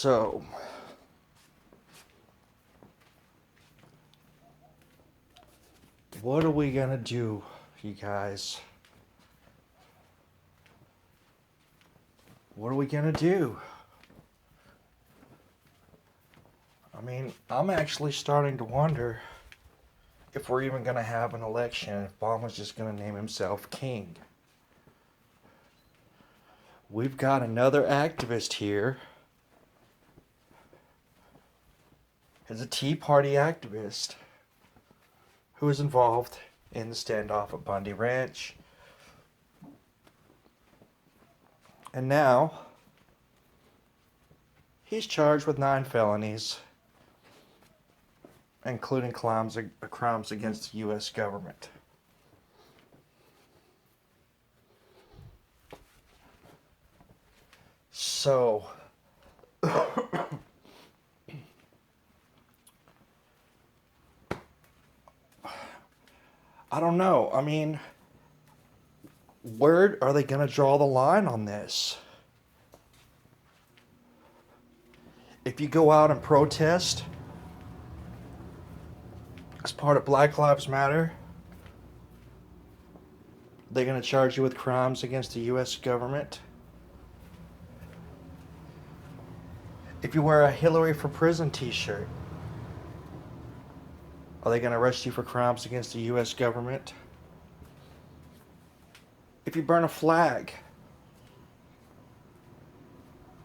So, what are we gonna do, you guys? What are we gonna do? I mean, I'm actually starting to wonder if we're even gonna have an election, if Obama's just gonna name himself king. We've got another activist here. He's a Tea Party activist who was involved in the standoff at Bundy Ranch. And now, he's charged with 9 felonies, including crimes against the U.S. government. So, I don't know. I mean, where are they going to draw the line on this? If you go out and protest as part of Black Lives Matter, they're going to charge you with crimes against the U.S. government. If you wear a Hillary for Prison t-shirt, are they going to arrest you for crimes against the U.S. government? If you burn a flag,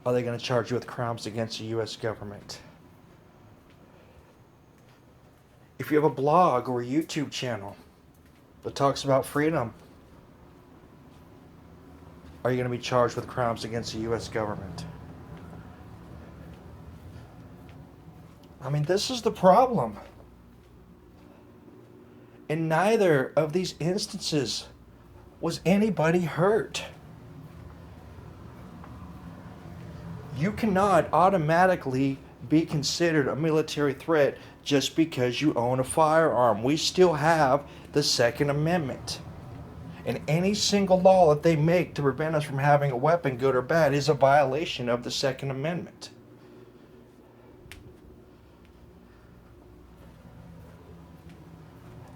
are they going to charge you with crimes against the U.S. government? If you have a blog or a YouTube channel that talks about freedom, are you going to be charged with crimes against the U.S. government? I mean, this is the problem. In neither of these instances was anybody hurt. You cannot automatically be considered a military threat just because you own a firearm. We still have the Second Amendment. And any single law that they make to prevent us from having a weapon, good or bad, is a violation of the Second Amendment.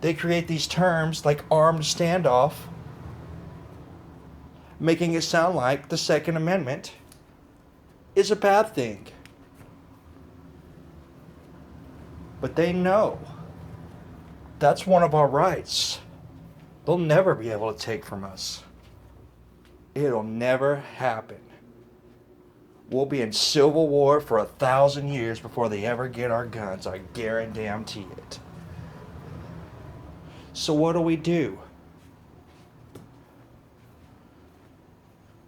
They create these terms like armed standoff, making it sound like the Second Amendment is a bad thing. But they know that's one of our rights. They'll never be able to take from us. It'll never happen. We'll be in civil war for 1,000 years before they ever get our guns. I guarantee it. So what do?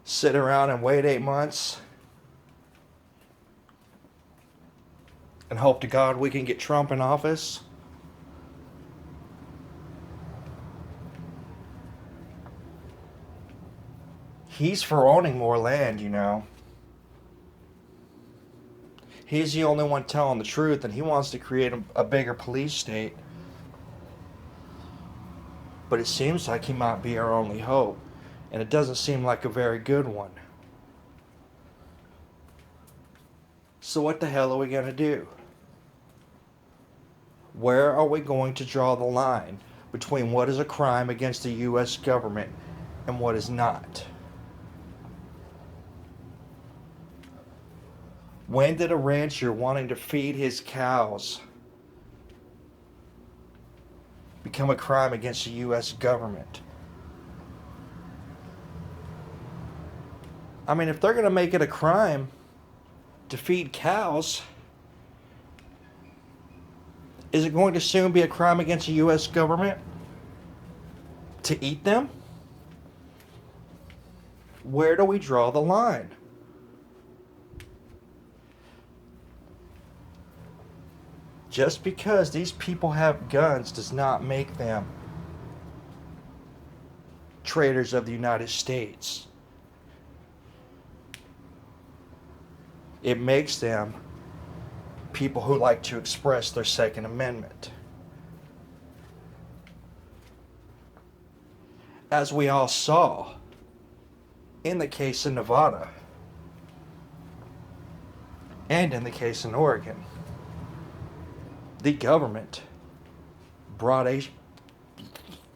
Sit around and wait 8 months and hope to God we can get Trump in office? He's for owning more land, you know. He's the only one telling the truth, and he wants to create a bigger police state. But it seems like he might be our only hope, and it doesn't seem like a very good one. So what the hell are we going to do? Where are we going to draw the line between what is a crime against the U.S. government and what is not? When did a rancher wanting to feed his cows become a crime against the U.S. government? I mean, if they're going to make it a crime to feed cows, is it going to soon be a crime against the U.S. government to eat them? Where do we draw the line? Just because these people have guns does not make them traitors of the United States. It makes them people who like to express their Second Amendment. As we all saw in the case in Nevada, And in the case in Oregon, the government brought a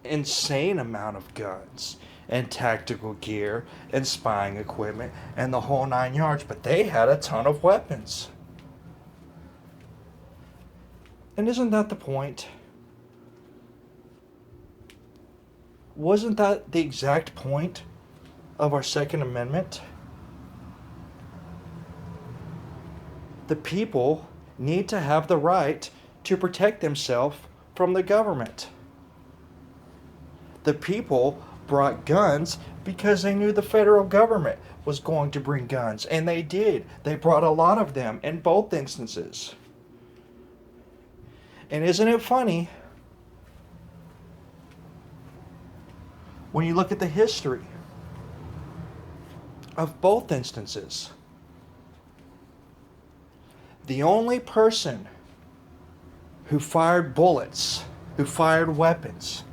insane amount of guns and tactical gear and spying equipment and the whole 9 yards, but they had a ton of weapons. And isn't that the point? Wasn't that the exact point of our Second Amendment? The people need to have the right to protect themselves from the government. The people brought guns because they knew the federal government was going to bring guns, and they did. They brought a lot of them in both instances. And isn't it funny when you look at the history of both instances? The only person who fired bullets, who fired weapons,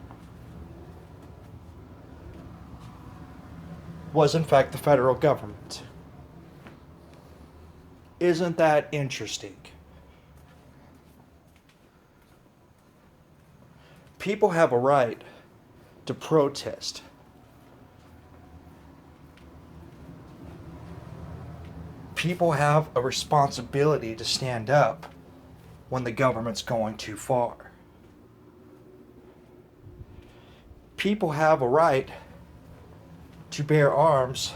was in fact the federal government. Isn't that interesting? People have a right to protest. People have a responsibility to stand up when the government's going too far. People have a right to bear arms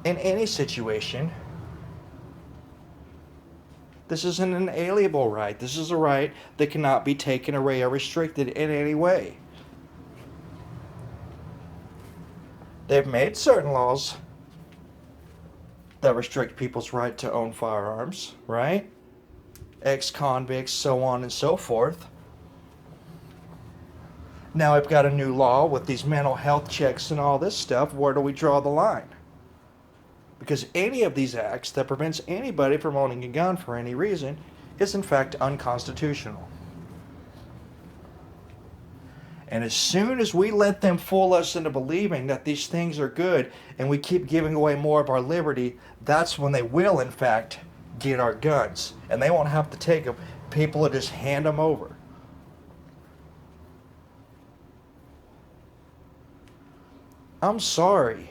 in any situation. This is an inalienable right. This is a right that cannot be taken away or restricted in any way. They've made certain laws that restrict people's right to own firearms, right? Ex-convicts, so on and so forth. Now I've got a new law with these mental health checks and all this stuff. Where do we draw the line? Because any of these acts that prevents anybody from owning a gun for any reason is in fact unconstitutional. And as soon as we let them fool us into believing that these things are good and we keep giving away more of our liberty, that's when they will in fact get our guns. And they won't have to take them. People will just hand them over. I'm sorry,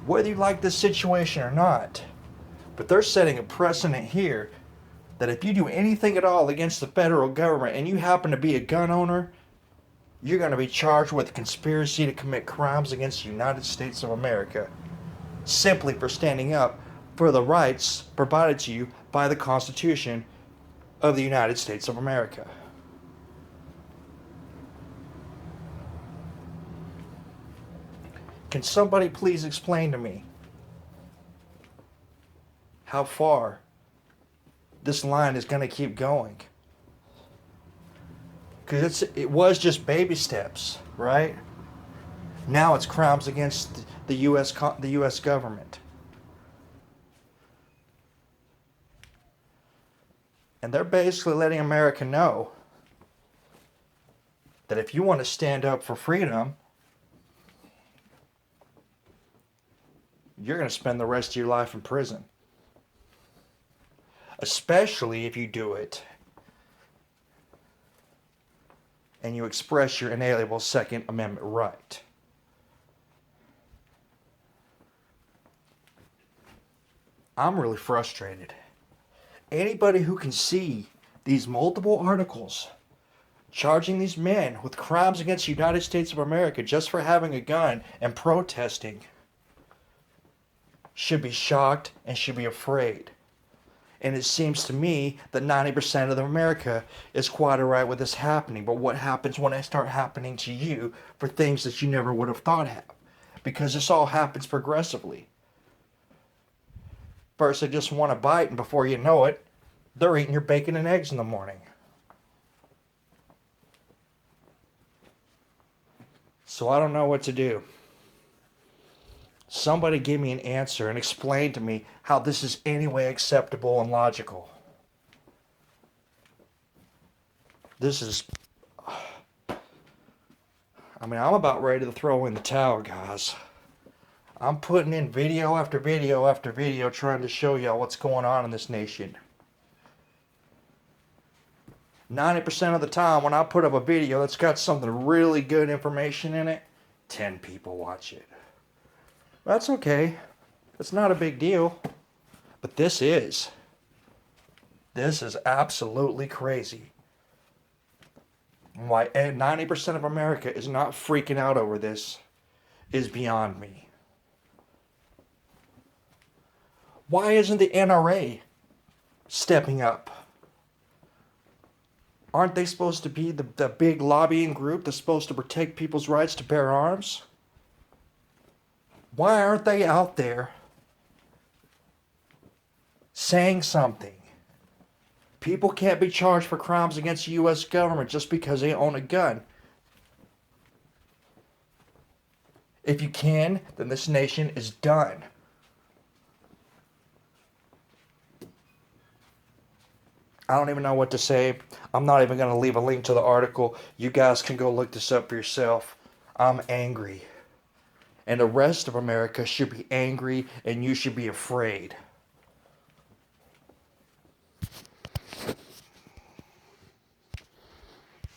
whether you like this situation or not, but they're setting a precedent here that if you do anything at all against the federal government and you happen to be a gun owner, you're going to be charged with conspiracy to commit crimes against the United States of America, simply for standing up for the rights provided to you by the Constitution of the United States of America. Can somebody please explain to me how far this line is going to keep going? Because it was just baby steps, right? Now it's crimes against the U.S. government. And they're basically letting America know that if you want to stand up for freedom, you're going to spend the rest of your life in prison. Especially if you do it and you express your inalienable Second Amendment right. I'm really frustrated. Anybody who can see these multiple articles charging these men with crimes against the United States of America just for having a gun and protesting should be shocked and should be afraid. And it seems to me that 90% of America is quite alright with this happening. But what happens when it starts happening to you for things that you never would have thought happen? Because this all happens progressively. First they just want a bite, and before you know it, they're eating your bacon and eggs in the morning. So I don't know what to do. Somebody give me an answer and explain to me how this is anyway acceptable and logical. This is... I'm about ready to throw in the towel, guys. I'm putting in video after video after video trying to show y'all what's going on in this nation. 90% of the time when I put up a video that's got something really good information in it, 10 people watch it. That's okay. It's not a big deal. But this is. This is absolutely crazy. Why 90% of America is not freaking out over this is beyond me. Why isn't the NRA stepping up? Aren't they supposed to be the big lobbying group that's supposed to protect people's rights to bear arms? Why aren't they out there saying something? People can't be charged for crimes against the U.S. government just because they own a gun. If you can, then this nation is done. I don't even know what to say. I'm not even going to leave a link to the article. You guys can go look this up for yourself. I'm angry. And the rest of America should be angry, and you should be afraid.